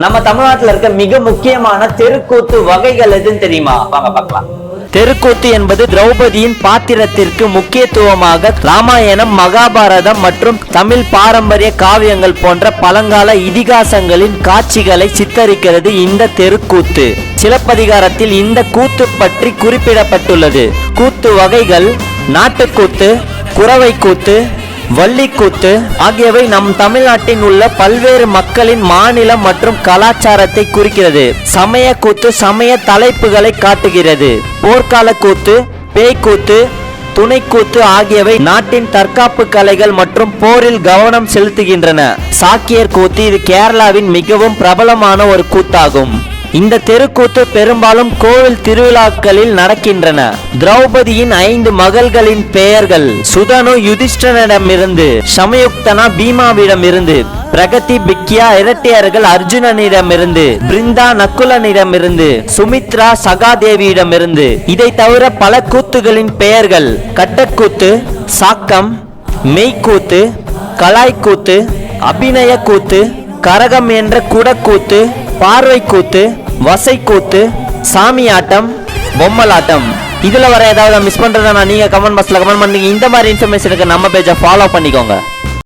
நம்ம தமிழ்நாட்டில் இருக்க மிக முக்கியமான தெருக்கூத்து வகைகள் எதுன்னு தெரியுமா? வாங்க பார்க்கலாம். தெருக்கூத்து என்பது திரௌபதியின் பாத்திரத்திற்கு முக்கியத்துவமாக ராமாயணம், மகாபாரதம் மற்றும் தமிழ் பாரம்பரிய காவியங்கள் போன்ற பழங்கால இதிகாசங்களின் காட்சிகளை சித்தரிக்கிறது இந்த தெருக்கூத்து. சிலப்பதிகாரத்தில் இந்த கூத்து பற்றி குறிப்பிடப்பட்டுள்ளது. கூத்து வகைகள் நாட்டுக்கூத்து, குறவை கூத்து, வள்ளிக்கூத்து ஆகியவை நம் தமிழ்நாட்டில் உள்ள பல்வேறு மக்களின் மாநிலம் மற்றும் கலாச்சாரத்தை குறிக்கிறது. சமய கூத்து சமய தலைப்புகளை காட்டுகிறது. போர்க்கால கூத்து, பேய்க்கூத்து, துணைக்கூத்து ஆகியவை நாட்டின் தற்காப்பு கலைகள் மற்றும் போரில் கவனம் செலுத்துகின்றன. சாக்கியர் கூத்து இது கேரளாவின் மிகவும் பிரபலமான ஒரு கூத்தாகும். இந்த தெருக்கூத்து பெரும்பாலும் கோவில் திருவிழாக்களில் நடக்கின்றன. திரௌபதியின் 5 மகள்களின் பெயர்கள் சுதனு யுதிஷ்டனிடமிருந்து, சமயுக்தனா பீமாவிடமிருந்து, பிரகதி பிக்கியா இரட்டையர்கள் அர்ஜுனனிடமிருந்து, பிருந்தா நக்குலனிடமிருந்து, சுமித்ரா சகாதேவியிடமிருந்து. இதை தவிர பல கூத்துகளின் பெயர்கள் கட்டக்கூத்து, சாக்கம், மெய்க்கூத்து, கலாய்க்கூத்து, அபிநய கூத்து, கரகம் என்ற குடக்கூத்து, பார்வை கூத்து, வசை கூத்து, சாமியாட்டம், பொம்மலாட்டம். இதுல வர ஏதாவது மிஸ் பண்றதா நீங்க கமெண்ட் பாக்ஸ்ல கமெண்ட் பண்ணுங்க. இந்த மாதிரி இன்ஃபர்மேஷனுக்கு நம்ம பேஜை ஃபாலோ பண்ணிக்கோங்க.